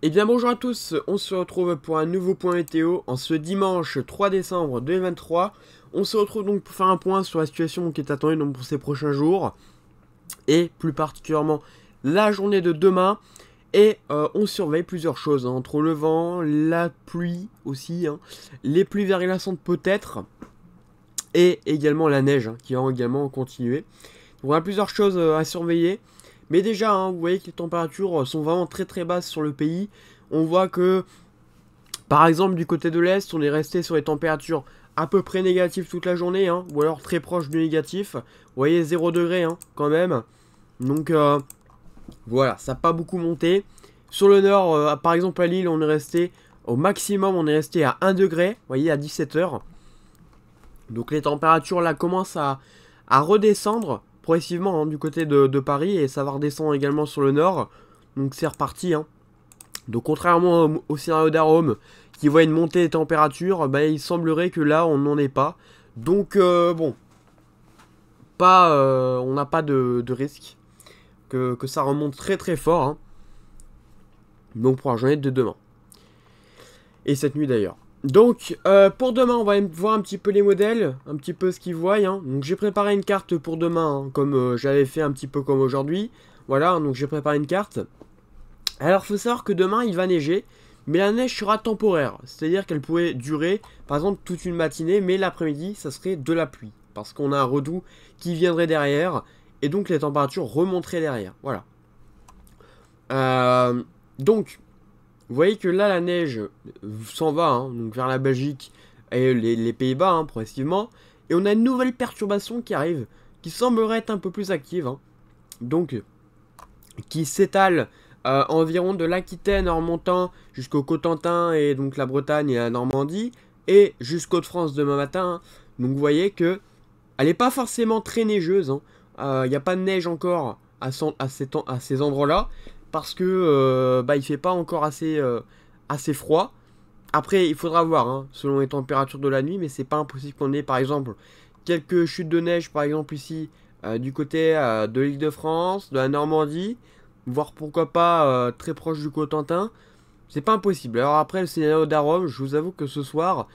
Et bien bonjour à tous, on se retrouve pour un nouveau point météo en ce dimanche 3 décembre 2023. On se retrouve donc pour faire un point sur la situation qui est attendue donc pour ces prochains jours et plus particulièrement la journée de demain. Et on surveille plusieurs choses, hein, entre le vent, la pluie aussi, hein, les pluies verglaçantes peut-être, et également la neige qui va également continuer. Donc on a plusieurs choses à surveiller. Mais déjà, hein, vous voyez que les températures sont vraiment très très basses sur le pays. On voit que, par exemple, du côté de l'Est, on est resté sur les températures à peu près négatives toute la journée, hein, ou alors très proche du négatif. Vous voyez, 0 degré hein, quand même. Donc voilà, ça n'a pas beaucoup monté. Sur le nord, par exemple à Lille, on est resté au maximum, on est resté à 1 degré, vous voyez, à 17h. Donc les températures là commencent à redescendre progressivement hein, du côté de Paris, et ça va redescendre également sur le nord. Donc c'est reparti. Hein. Donc contrairement au scénario d'Arome qui voit une montée des températures, bah, il semblerait que là on n'en est pas. Donc bon, on n'a pas de risque que ça remonte très très fort. Hein. Donc pour la journée de demain. Et cette nuit d'ailleurs. Donc pour demain on va voir un petit peu les modèles, un petit peu ce qu'ils voient. Hein. Donc j'ai préparé une carte pour demain, hein, comme j'avais fait un petit peu comme aujourd'hui. Voilà, donc j'ai préparé une carte. Alors faut savoir que demain il va neiger, mais la neige sera temporaire. C'est-à-dire qu'elle pourrait durer par exemple toute une matinée, mais l'après-midi ça serait de la pluie. Parce qu'on a un redout qui viendrait derrière, et donc les températures remonteraient derrière. Voilà. Donc... Vous voyez que là, la neige s'en va, hein, donc vers la Belgique et les Pays-Bas, hein, progressivement. Et on a une nouvelle perturbation qui arrive, qui semblerait être un peu plus active. Hein, donc, qui s'étale environ de l'Aquitaine en remontant jusqu'au Cotentin et donc la Bretagne et la Normandie. Et jusqu'aux de France demain matin. Hein. Donc vous voyez que elle n'est pas forcément très neigeuse. Il n'y a pas de neige encore à ces endroits-là. Parce que il fait pas encore assez froid. Après, il faudra voir, hein, selon les températures de la nuit, mais c'est pas impossible qu'on ait, par exemple, quelques chutes de neige, par exemple ici, du côté de l'Île-de-France, de la Normandie, voire pourquoi pas très proche du Cotentin. C'est pas impossible. Alors après, le scénario d'Arome, je vous avoue que ce soir,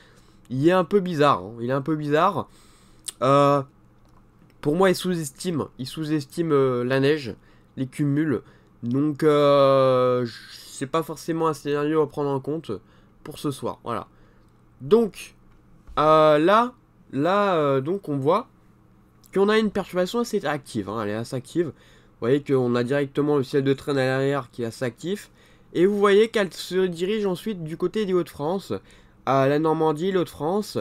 il est un peu bizarre. Hein, il est un peu bizarre. Pour moi, il sous-estime la neige, les cumuls. Donc, c'est pas forcément un scénario à prendre en compte pour ce soir. Voilà. Donc, donc on voit qu'on a une perturbation assez active. Hein, elle est assez active. Vous voyez qu'on a directement le ciel de traîne à l'arrière qui est assez actif. Et vous voyez qu'elle se dirige ensuite du côté des Hauts-de-France, à la Normandie, les Hauts-de-France,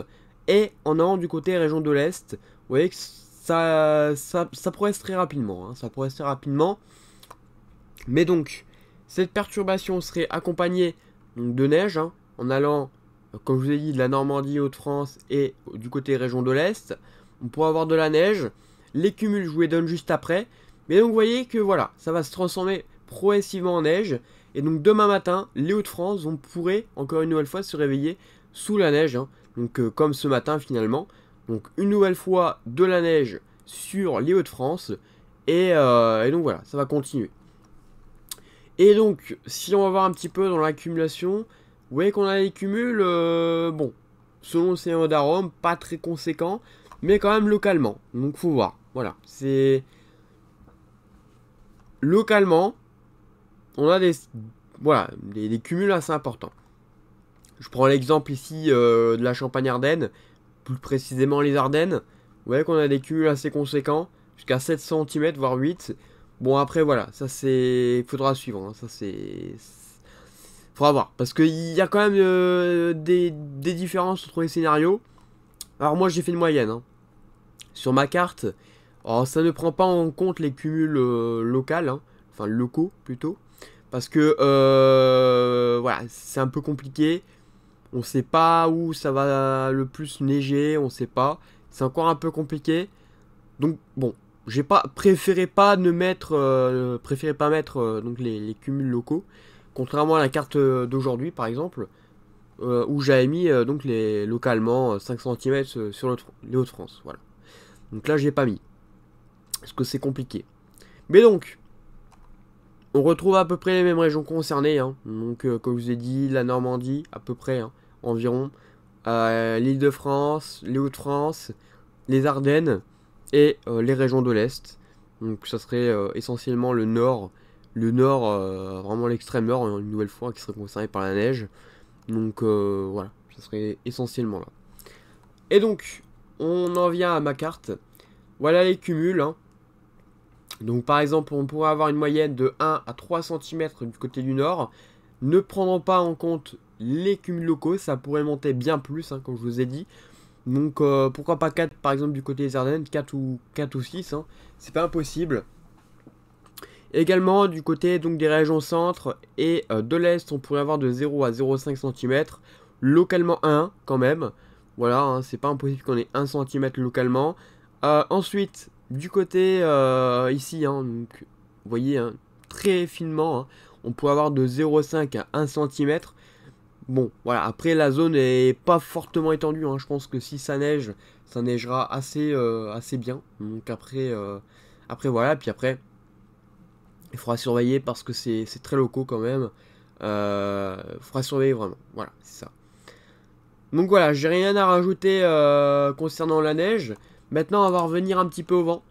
et en allant du côté région de l'Est. Vous voyez que ça progresse très rapidement. Hein, ça progresse très rapidement. Mais donc, cette perturbation serait accompagnée donc, de neige, hein, en allant, comme je vous ai dit, de la Normandie, Hauts-de-France et du côté région de l'Est. On pourrait avoir de la neige. Les cumuls, je vous les donne juste après. Mais donc, vous voyez que voilà, ça va se transformer progressivement en neige. Et donc, demain matin, les Hauts-de-France, on pourrait, encore une nouvelle fois, se réveiller sous la neige. Hein, donc, comme ce matin, finalement. Donc, une nouvelle fois, de la neige sur les Hauts-de-France. Et donc, voilà, ça va continuer. Et donc, si on va voir un petit peu dans l'accumulation, vous voyez qu'on a des cumuls, bon, selon le scénario d'Arome, pas très conséquents, mais quand même localement. Donc, faut voir. Voilà, c'est... Localement, on a des cumuls assez importants. Je prends l'exemple ici de la Champagne-Ardenne, plus précisément les Ardennes. Vous voyez qu'on a des cumuls assez conséquents, jusqu'à 7 cm, voire 8. Bon après voilà, ça c'est... Faudra suivre, hein. Ça c'est... Faudra voir, parce qu'il y a quand même des différences entre les scénarios. Alors moi j'ai fait une moyenne, hein. Sur ma carte, alors, ça ne prend pas en compte les cumuls locaux, hein. Enfin locaux plutôt. Parce que voilà, c'est un peu compliqué. On sait pas où ça va le plus neiger, on sait pas. C'est encore un peu compliqué. Donc bon, j'ai pas pas mettre donc les cumuls locaux, contrairement à la carte d'aujourd'hui par exemple, où j'avais mis donc localement 5 cm sur les Hauts-de-France. Voilà. Donc là j'ai pas mis parce que c'est compliqué. Mais donc On retrouve à peu près les mêmes régions concernées, hein. Donc comme je vous ai dit, la Normandie, à peu près, hein, environ, l'Île-de-France, les Hauts-de-France, les Ardennes et les régions de l'Est. Donc ça serait essentiellement le nord, vraiment l'extrême nord, hein, une nouvelle fois, qui serait concerné par la neige. Donc voilà, ça serait essentiellement là. Et donc, on en vient à ma carte. Voilà les cumuls, hein. Donc par exemple, on pourrait avoir une moyenne de 1 à 3 cm du côté du nord. Ne prenant pas en compte les cumuls locaux, ça pourrait monter bien plus, hein, comme je vous ai dit. Donc pourquoi pas 4 par exemple du côté des Ardennes, 4 ou 6, hein. C'est pas impossible. Également du côté donc des régions centre et de l'est, on pourrait avoir de 0 à 0,5 cm. Localement 1 quand même. Voilà, hein, c'est pas impossible qu'on ait 1 cm localement. Ensuite, du côté ici, hein, donc, vous voyez, hein, très finement, hein, on peut avoir de 0,5 à 1 cm. Bon, voilà, après la zone est pas fortement étendue, hein. Je pense que si ça neige, ça neigera assez bien. Donc après voilà, puis après, il faudra surveiller parce que c'est très locaux quand même. Il faudra surveiller vraiment, voilà, c'est ça. Donc voilà, j'ai rien à rajouter concernant la neige. Maintenant, on va revenir un petit peu au vent,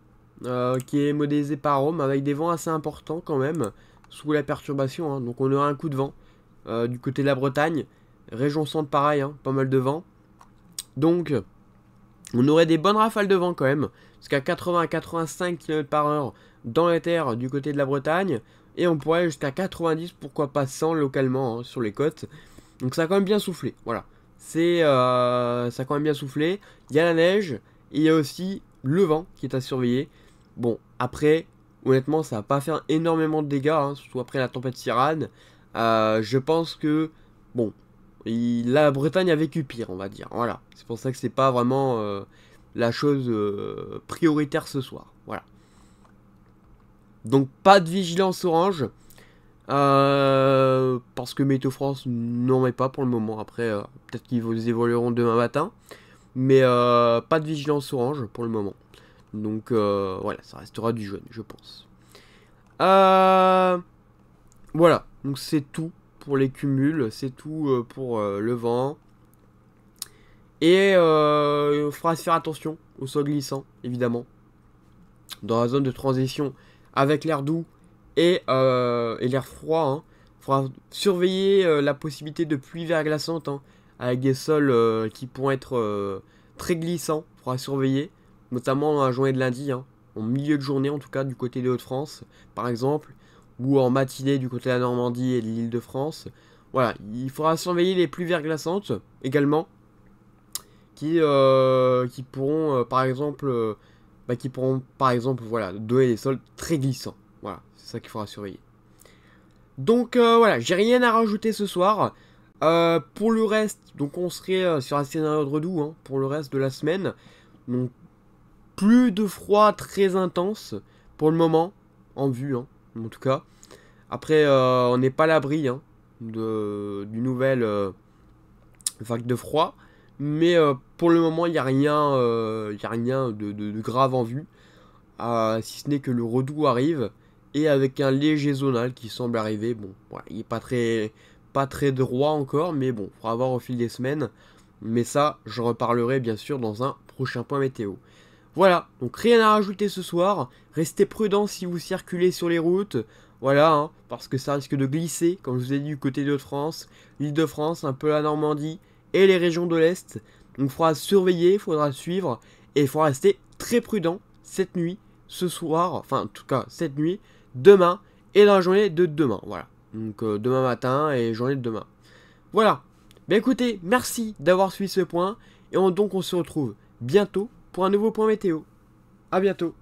qui est modélisé par Rome, avec des vents assez importants quand même, sous la perturbation, hein. Donc on aura un coup de vent du côté de la Bretagne. Région centre, pareil, hein, pas mal de vent. Donc, on aurait des bonnes rafales de vent quand même, jusqu'à 80 à 85 km/h dans les terres du côté de la Bretagne. Et on pourrait aller jusqu'à 90, pourquoi pas 100 localement, hein, sur les côtes. Donc ça a quand même bien soufflé, voilà. Ça a quand même bien soufflé. Il y a la neige, et il y a aussi le vent qui est à surveiller. Bon, après, honnêtement, ça va pas faire énormément de dégâts, hein, surtout après la tempête Ciarán. Je pense que, bon, la Bretagne a vécu pire, on va dire. Voilà, c'est pour ça que c'est pas vraiment la chose prioritaire ce soir. Voilà. Donc pas de vigilance orange. Parce que Météo France n'en met pas pour le moment. Après, peut-être qu'ils vous évolueront demain matin. Mais pas de vigilance orange pour le moment. Donc voilà, ça restera du jaune, je pense. Voilà, donc c'est tout pour les cumuls. C'est tout pour le vent. Et il faudra se faire attention au sol glissant, évidemment. Dans la zone de transition avec l'air doux et l'air froid, hein. Il faudra surveiller la possibilité de pluie verglaçante, hein, avec des sols qui pourront être très glissants. Il faudra surveiller, notamment dans la journée de lundi, hein, en milieu de journée en tout cas, du côté des Hauts-de-France, par exemple, ou en matinée du côté de la Normandie et de l'Île-de-France. Voilà, il faudra surveiller les pluies verglaçantes également, qui pourront par exemple voilà, donner des sols très glissants. Voilà, c'est ça qu'il faudra surveiller. Donc voilà, j'ai rien à rajouter ce soir. Pour le reste, donc on serait sur un scénario de redoux, hein, pour le reste de la semaine. Donc plus de froid très intense pour le moment, en vue, hein, en tout cas. Après, on n'est pas à l'abri, hein, d'une nouvelle vague de froid. Mais pour le moment, il n'y a rien, de grave en vue. Si ce n'est que le redoux arrive. Et avec un léger zonal qui semble arriver. Bon, voilà, il n'est pas très droit encore. Mais bon, il faudra voir au fil des semaines. Mais ça, je reparlerai bien sûr dans un prochain point météo. Voilà, donc rien à rajouter ce soir. Restez prudents si vous circulez sur les routes. Voilà, hein, parce que ça risque de glisser, comme je vous ai dit, du côté de France, l'Île-de-France, un peu la Normandie et les régions de l'Est. Donc il faudra surveiller, il faudra suivre et il faudra rester très prudent cette nuit, ce soir, enfin en tout cas cette nuit, demain et dans la journée de demain. Voilà, donc demain matin et journée de demain. Voilà, bien écoutez, merci d'avoir suivi ce point et donc on se retrouve bientôt pour un nouveau point météo. A bientôt.